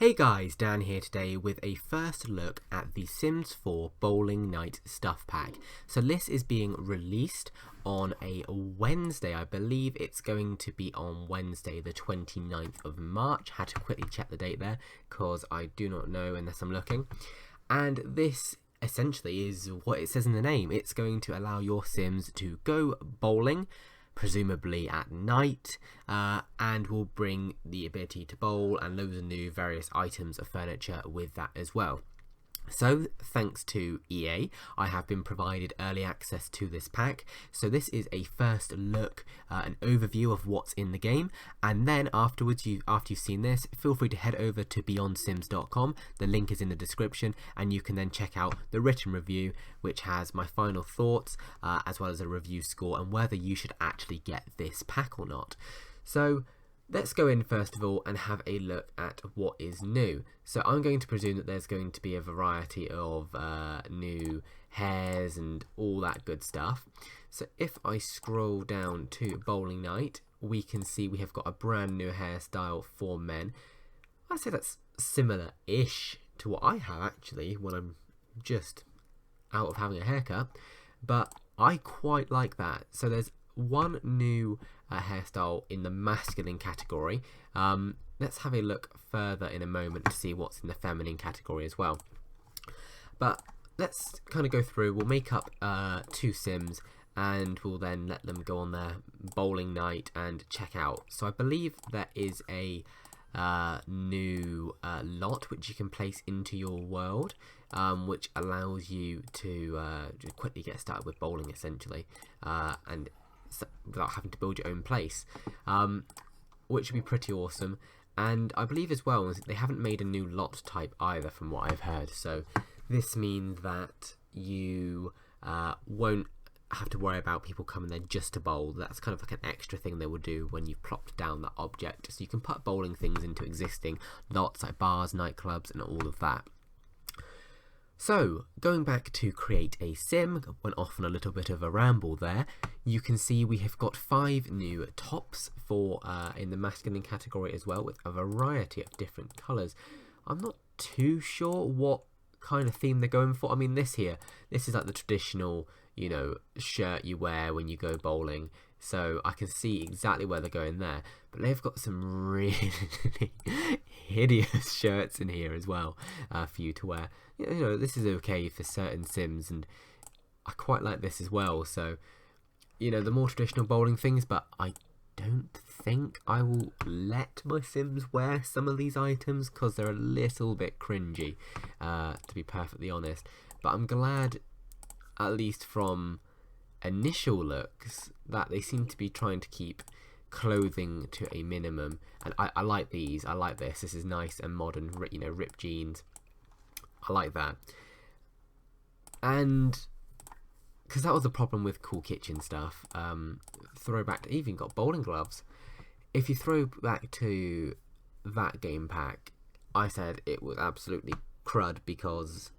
Hey guys, Dan here today with a first look at the Sims 4 Bowling Night Stuff Pack. So this is being released on a Wednesday. I believe it's going to be on Wednesday the 29th of March. Had to quickly check the date there because I do not know unless I'm looking. And this essentially is what it says in the name. It's going to allow your Sims to go bowling, presumably at night, and will bring the ability to bowl and loads of new various items of furniture with that as well. So thanks to EA, I have been provided early access to this pack. So this is a first look, an overview of what's in the game, and then afterwards, after you've seen this, feel free to head over to beyondsims.com. The link is in the description, and you can then check out the written review, which has my final thoughts, as well as a review score and whether you should actually get this pack or not. So let's go in first of all and have a look at what is new. So I'm going to presume that there's going to be a variety of new hairs and all that good stuff. So if I scroll down to Bowling Night, we can see we have got a brand new hairstyle for men. I'd say that's similar-ish to what I have actually when I'm just out of having a haircut, but I quite like that. So there's one new hairstyle in the masculine category. Let's have a look further in a moment to see what's in the feminine category as well. But let's kind of go through. We'll make up two Sims and we'll then let them go on their bowling night and check out. So I believe there is a new lot which you can place into your world, which allows you to quickly get started with bowling essentially, and without having to build your own place, which would be pretty awesome. And I believe as well they haven't made a new lot type either from what I've heard, so this means that you won't have to worry about people coming there just to bowl. That's kind of like an extra thing they will do when you've plopped down that object, so you can put bowling things into existing lots like bars, nightclubs and all of that. So, going back to create a sim, went off on a little bit of a ramble there. You can see we have got 5 new tops for in the masculine category as well, with a variety of different colours. I'm not too sure what kind of theme they're going for. I mean, this is like the traditional, you know, shirt you wear when you go bowling. So I can see exactly where they're going there. But they've got some really hideous shirts in here as well for you to wear. You know, this is okay for certain Sims, and I quite like this as well. So, you know, the more traditional bowling things, but I don't think I will let my Sims wear some of these items because they're a little bit cringy, to be perfectly honest. But I'm glad, at least from initial looks, that they seem to be trying to keep clothing to a minimum, and I like these. I like this. This is nice and modern, you know, ripped jeans. I like that. And because that was the problem with Cool Kitchen stuff, throwback to even got bowling gloves. If you throw back to that game pack, I said it was absolutely crud because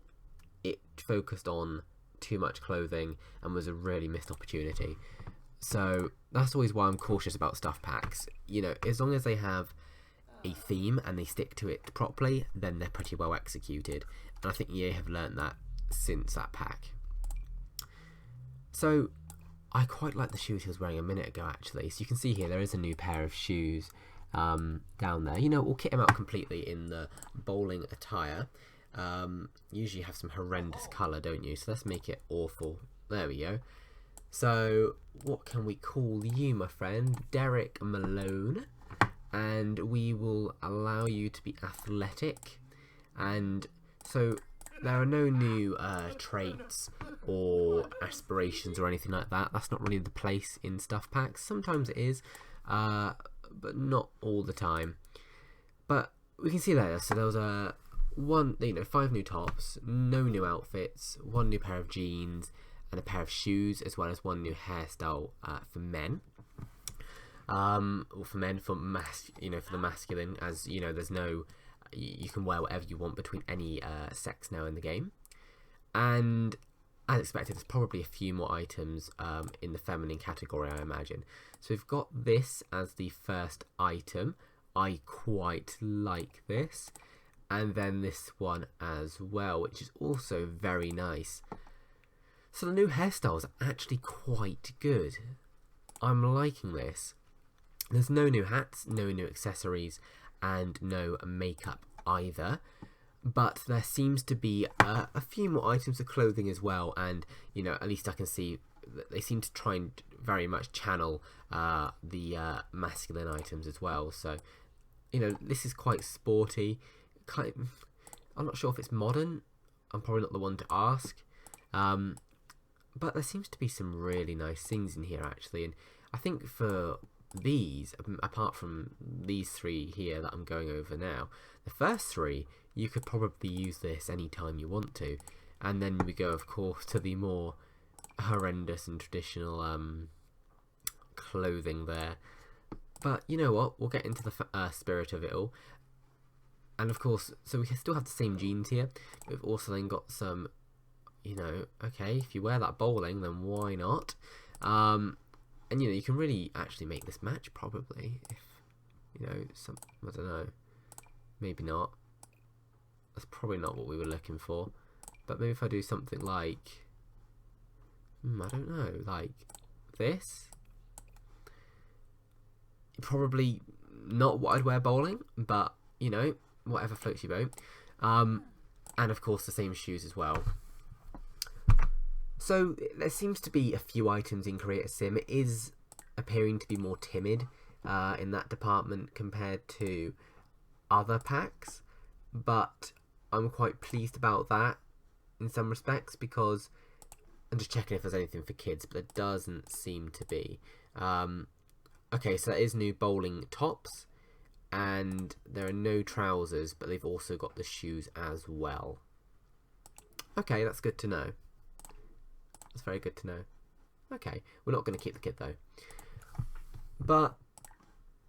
it focused on too much clothing and was a really missed opportunity. So that's always why I'm cautious about stuff packs. You know, as long as they have a theme and they stick to it properly, then they're pretty well executed. And I think EA have learned that since that pack. So I quite like the shoes he was wearing a minute ago actually. So you can see here there is a new pair of shoes down there. You know, we'll kit him out completely in the bowling attire. Usually you have some horrendous colour, don't you? So let's make it awful. There we go. So what can we call you, my friend? Derek Malone. And we will allow you to be athletic. And so there are no new traits or aspirations or anything like that. That's not really the place in stuff packs. Sometimes it is, but not all the time. But we can see there. So there was a 5 new tops, no new outfits, 1 new pair of jeans, and a pair of shoes, as well as 1 new hairstyle for men. Or for men, for the masculine, as you know, there's no, you can wear whatever you want between any sex now in the game. And as expected, there's probably a few more items in the feminine category, I imagine. So we've got this as the first item. I quite like this. and then this one as well, which is also very nice. So the new hairstyles are actually quite good. I'm liking this. There's no new hats, no new accessories, and no makeup either. But there seems to be a few more items of clothing as well, and you know, at least I can see that they seem to try and very much channel the masculine items as well. So, you know, this is quite sporty. I'm not sure if it's modern. I'm probably not the one to ask. But there seems to be some really nice things in here actually, and I think for these, apart from these three here that I'm going over now, the first three, you could probably use this anytime you want to. And then we go, of course, to the more horrendous and traditional clothing there. But you know what? We'll get into the spirit of it all. And of course, so we still have the same jeans here. We've also then got some, you know, okay, if you wear that bowling, then why not? And you know, you can really actually make this match probably. If, you know, I don't know. Maybe not. That's probably not what we were looking for. But maybe if I do something like, I don't know, like this. Probably not what I'd wear bowling, but you know, whatever floats your boat. And of course the same shoes as well. So there seems to be a few items in Create a Sim. It is appearing to be more timid in that department compared to other packs, but I'm quite pleased about that in some respects, because I'm just checking if there's anything for kids, but there doesn't seem to be. Okay, so there is new bowling tops, and there are no trousers, but they've also got the shoes as well. Okay, that's good to know. That's very good to know. Okay, we're not going to keep the kit though, but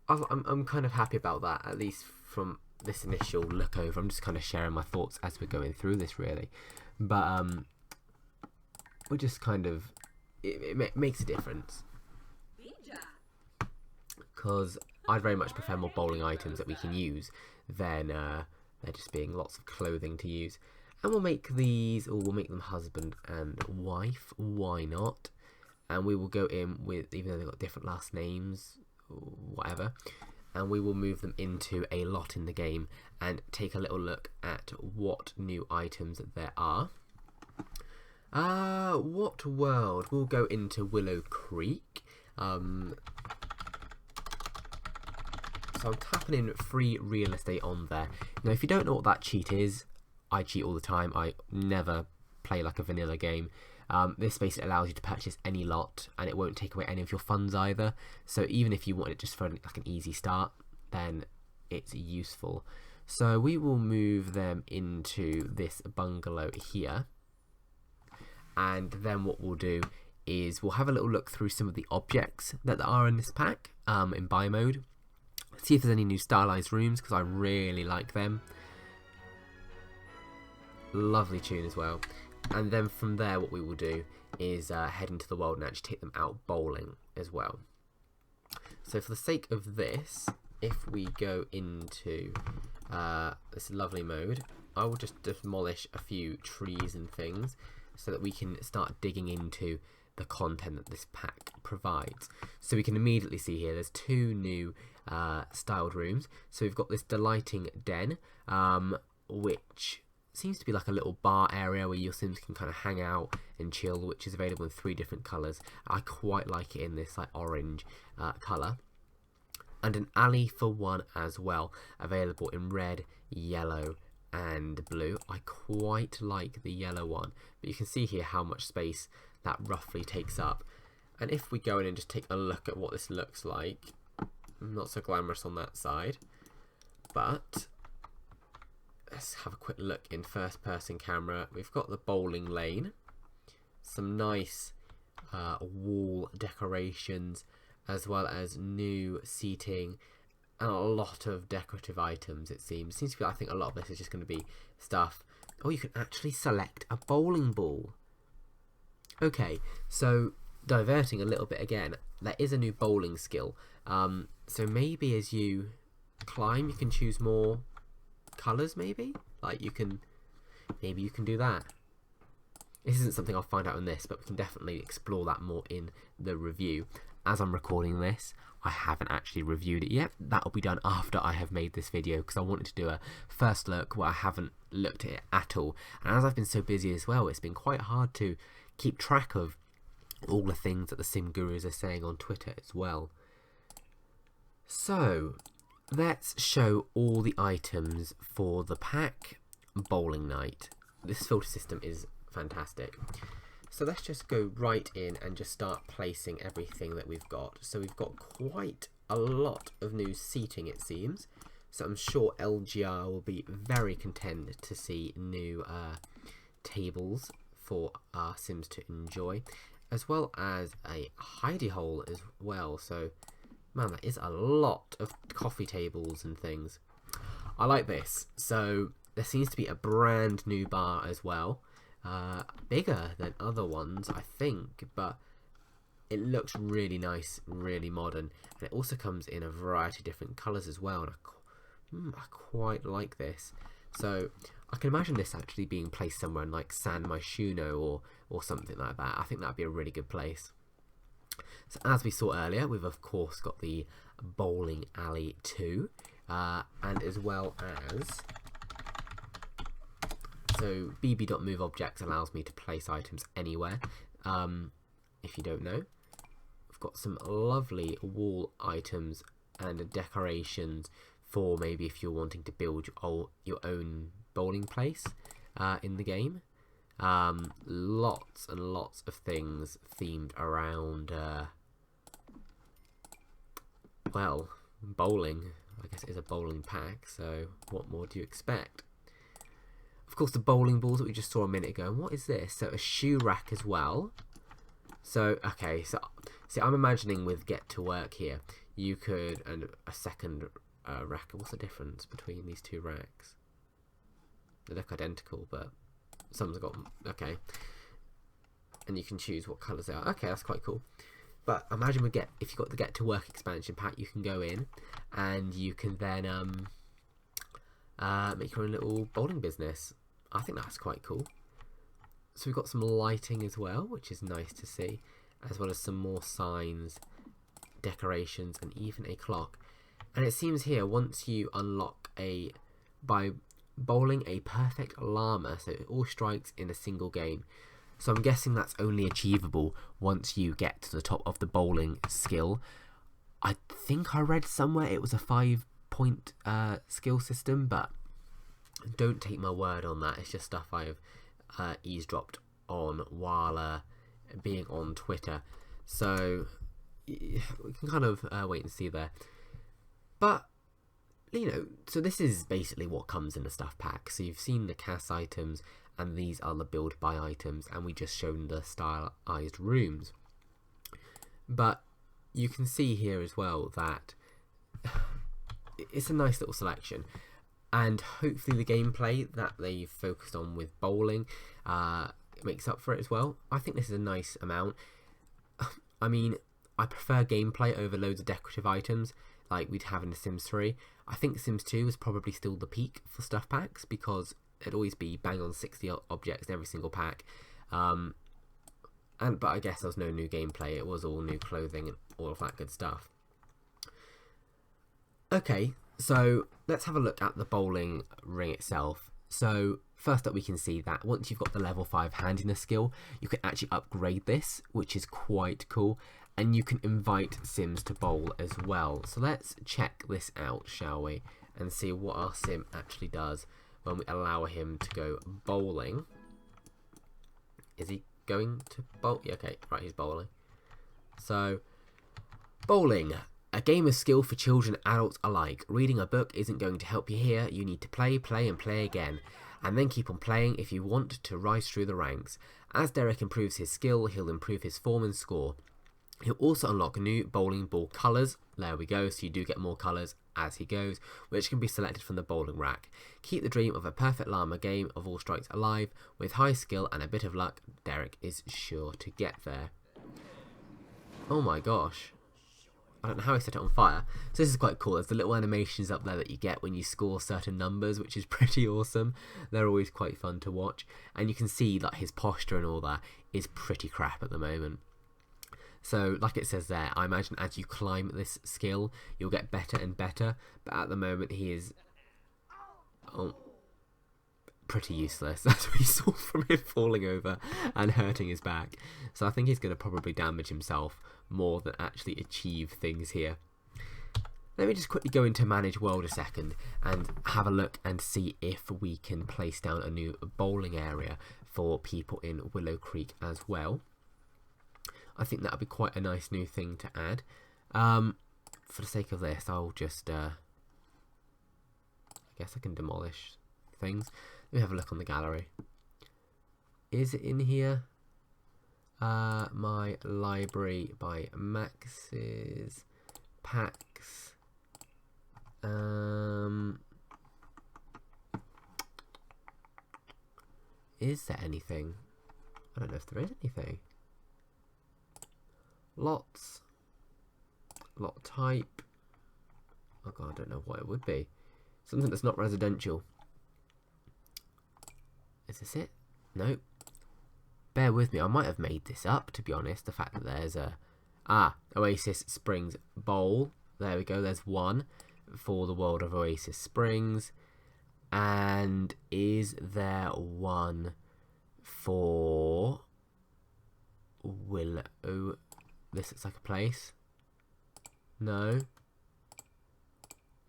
I'm kind of happy about that, at least from this initial look over. I'm just kind of sharing my thoughts as we're going through this really, but we're just kind of, it makes a difference, because I'd very much prefer more bowling items that we can use than there just being lots of clothing to use. And we'll make these, or we'll make them husband and wife, why not? And we will go in with, even though they've got different last names, whatever, and we will move them into a lot in the game and take a little look at what new items there are. What world? We'll go into Willow Creek. So I'm tapping in free real estate on there. Now, if you don't know what that cheat is, I cheat all the time. I never play like a vanilla game. This basically allows you to purchase any lot, and it won't take away any of your funds either. So even if you want it just for like an easy start, then it's useful. So we will move them into this bungalow here, and then what we'll do is we'll have a little look through some of the objects that there are in this pack in buy mode. See if there's any new stylized rooms, because I really like them. Lovely tune as well. And then from there what we will do is head into the world and actually take them out bowling as well. So for the sake of this, if we go into this lovely mode, I will just demolish a few trees and things so that we can start digging into the content that this pack provides. So we can immediately see here there's two new styled rooms. So we've got this delighting den, which seems to be like a little bar area where your Sims can kind of hang out and chill, which is available in 3 different colours. I quite like it in this like orange colour. And an alley for one as well, available in red, yellow and blue. I quite like the yellow one, but you can see here how much space that roughly takes up. And if we go in and just take a look at what this looks like, not so glamorous on that side, but let's have a quick look in first person camera. We've got the bowling lane, some nice wall decorations, as well as new seating and a lot of decorative items. It seems to be, I think a lot of this is just going to be stuff. Oh, you can actually select a bowling ball. Okay, so diverting a little bit again, there is a new bowling skill. So maybe as you climb, you can choose more colours maybe? Like maybe you can do that. This isn't something I'll find out in this, but we can definitely explore that more in the review. As I'm recording this, I haven't actually reviewed it yet. That'll be done after I have made this video, because I wanted to do a first look where I haven't looked at it at all. And as I've been so busy as well, it's been quite hard to keep track of all the things that the Sim Gurus are saying on Twitter as well. So let's show all the items for the pack Bowling Night. This filter system is fantastic. So let's just go right in and just start placing everything that we've got. So we've got quite a lot of new seating, it seems. So I'm sure LGR will be very content to see new tables for our Sims to enjoy, as well as a hidey hole as well. So man, that is a lot of coffee tables and things. I like this. So there seems to be a brand new bar as well. Bigger than other ones, I think, but it looks really nice, really modern, and it also comes in a variety of different colours as well, and I quite like this. So I can imagine this actually being placed somewhere in like San Myshuno or something like that. I think that'd be a really good place. So as we saw earlier, we've of course got the Bowling Alley 2, and as well as... So bb.move objects allows me to place items anywhere. If you don't know, I've got some lovely wall items and decorations for maybe if you're wanting to build your own bowling place in the game. Lots and lots of things themed around, well, bowling. I guess it is a bowling pack, so what more do you expect? Of course, the bowling balls that we just saw a minute ago. And what is this? So a shoe rack as well. So, okay, so see, I'm imagining with Get to Work here, you could, and a second rack. What's the difference between these two racks? They look identical, but some's got, okay. And you can choose what colours they are. Okay, that's quite cool. But imagine if you've got the Get to Work expansion pack, you can go in and you can then make your own little bowling business. I think that's quite cool. So we've got some lighting as well, which is nice to see, as well as some more signs, decorations, and even a clock. And it seems here, once you unlock by bowling a perfect llama, so it all strikes in a single game. So I'm guessing that's only achievable once you get to the top of the bowling skill. I think I read somewhere it was a 5-point skill system, but don't take my word on that. It's just stuff I've eavesdropped on while being on Twitter. So we can kind of wait and see there. But, you know, so this is basically what comes in the stuff pack. So you've seen the CAS items, and these are the build by items, and we just shown the stylized rooms. But you can see here as well that it's a nice little selection, and hopefully the gameplay that they've focused on with bowling makes up for it as well. I think this is a nice amount. I mean, I prefer gameplay over loads of decorative items like we'd have in The Sims 3. I think Sims 2 is probably still the peak for stuff packs, because it'd always be bang on 60 objects in every single pack. But I guess there was no new gameplay. It was all new clothing and all of that good stuff. Okay, so let's have a look at the bowling ring itself. So first up, we can see that once you've got the level 5 handiness skill, you can actually upgrade this, which is quite cool. And you can invite Sims to bowl as well. So let's check this out, shall we? And see what our Sim actually does when we allow him to go bowling. Is he going to bowl? Yeah, okay, right, he's bowling. So, bowling. A game of skill for children and adults alike. Reading a book isn't going to help you here. You need to play, play, and play again. And then keep on playing if you want to rise through the ranks. As Derek improves his skill, he'll improve his form and score. He'll also unlock new bowling ball colours. There we go, so you do get more colours as he goes, which can be selected from the bowling rack. Keep the dream of a perfect llama game of all strikes alive. With high skill and a bit of luck, Derek is sure to get there. Oh my gosh. I don't know how he set it on fire. So this is quite cool. There's the little animations up there that you get when you score certain numbers, which is pretty awesome. They're always quite fun to watch. And you can see that his posture and all that is pretty crap at the moment. So like it says there, I imagine as you climb this skill, you'll get better and better. But at the moment he is pretty useless. That's what you saw from him falling over and hurting his back. So I think he's going to probably damage himself more than actually achieve things here. Let me just quickly go into Manage World a second and have a look and see if we can place down a new bowling area for people in Willow Creek as well. I think that would be quite a nice new thing to add. For the sake of this, I'll just I guess I can demolish things. Let me have a look on the gallery. Is it in here? My library by Max's packs. Is there anything? I don't know if there is anything. Lots. Lot type. Oh god, I don't know what it would be. Something that's not residential. Is this it? Nope. Bear with me, I might have made this up, to be honest. The fact that there's a... Oasis Springs Bowl. There we go, there's one for the world of Oasis Springs. And is there one for Willow? This looks like a place. No.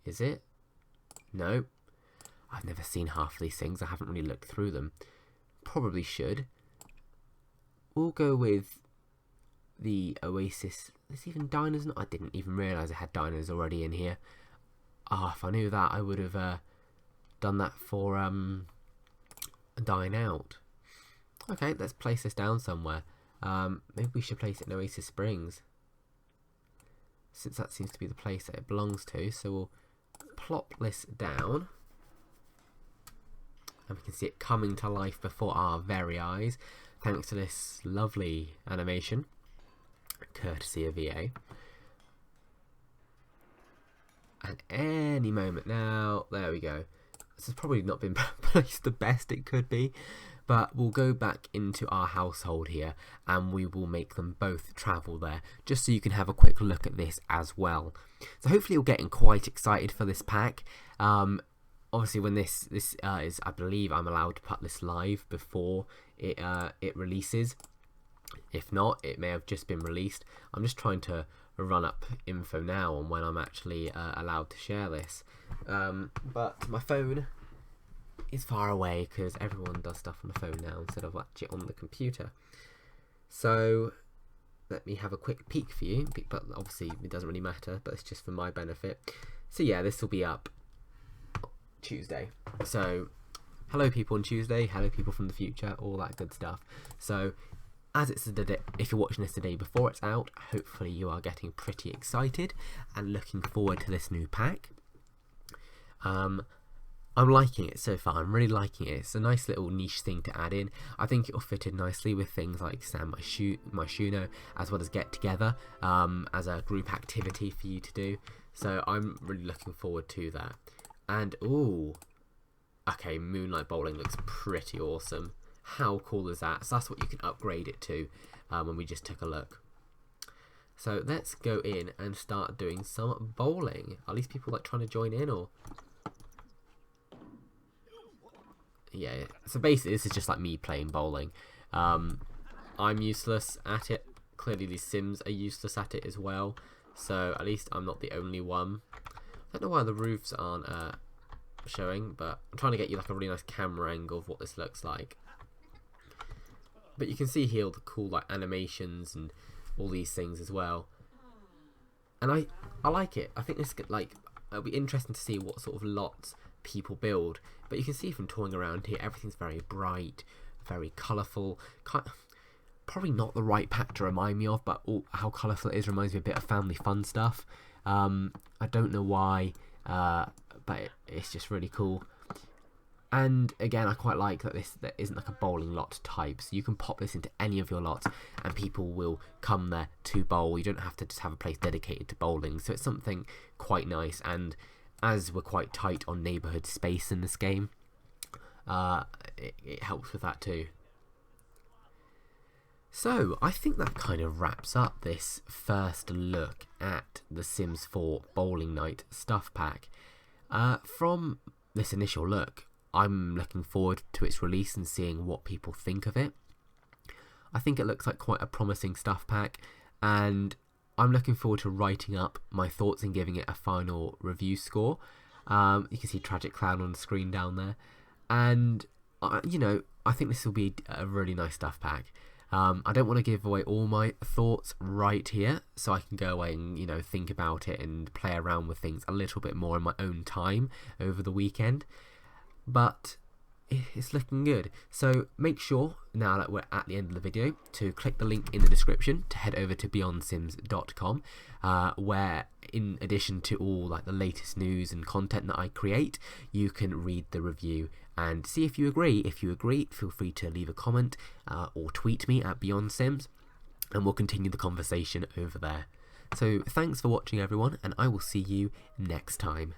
Is it? No. I've never seen half of these things. I haven't really looked through them. Probably should. We'll go with the Oasis. There's even diners. I didn't even realise I had diners already in here. If I knew that, I would have done that for Dine Out. Okay, let's place this down somewhere. Maybe we should place it in Oasis Springs, since that seems to be the place that it belongs to. So we'll plop this down. And we can see it coming to life before our very eyes, thanks to this lovely animation, courtesy of EA. And any moment now, there we go. This has probably not been placed the best it could be, but we'll go back into our household here and we will make them both travel there, just so you can have a quick look at this as well. So hopefully you're getting quite excited for this pack. Obviously when this is, I believe I'm allowed to put this live before it releases. If not, it may have just been released. I'm just trying to run up info now on when I'm actually allowed to share this. But my phone is far away because everyone does stuff on the phone now instead of actually on the computer. So let me have a quick peek for you, but obviously it doesn't really matter, but it's just for my benefit. So yeah, this will be up Tuesday. So hello people on Tuesday, hello people from the future, all that good stuff. So as it's the day, if you're watching this the day before it's out, hopefully you are getting pretty excited and looking forward to this new pack. I'm liking it so far. I'm really liking it. It's a nice little niche thing to add in. I think it'll fit in nicely with things like Stand My Shuno, as well as Get Together as a group activity for you to do. So I'm really looking forward to that. And ooh, okay, Moonlight Bowling looks pretty awesome. How cool is that? So that's what you can upgrade it to when we just took a look. So let's go in and start doing some bowling. Are these people like trying to join in, or? Yeah, so basically this is just like me playing bowling. I'm useless at it. Clearly these Sims are useless at it as well. So at least I'm not the only one. I don't know why the roofs aren't showing, but I'm trying to get you like a really nice camera angle of what this looks like. But you can see here all the cool like animations and all these things as well. And I like it. I think this like it'll be interesting to see what sort of lots people build. But you can see from touring around here, everything's very bright, very colourful. Probably not the right pack to remind me of, but how colourful it is reminds me a bit of Family Fun stuff. I don't know why, but it's just really cool. And again, I quite like that there isn't like a bowling lot type, so you can pop this into any of your lots and people will come there to bowl. You don't have to just have a place dedicated to bowling, so it's something quite nice. And as we're quite tight on neighbourhood space in this game, it helps with that too. So I think that kind of wraps up this first look at the Sims 4 Bowling Night Stuff Pack. From this initial look, I'm looking forward to its release and seeing what people think of it. I think it looks like quite a promising stuff pack, and I'm looking forward to writing up my thoughts and giving it a final review score. You can see Tragic Clown on the screen down there, and you know, I think this will be a really nice stuff pack. I don't want to give away all my thoughts right here, so I can go away and, you know, think about it and play around with things a little bit more in my own time over the weekend. But it's looking good. So make sure, now that we're at the end of the video, to click the link in the description to head over to beyondsims.com, where in addition to all like the latest news and content that I create, you can read the review and see if you agree. If you agree, feel free to leave a comment or tweet me at BeyondSims, and we'll continue the conversation over there. So thanks for watching everyone, and I will see you next time.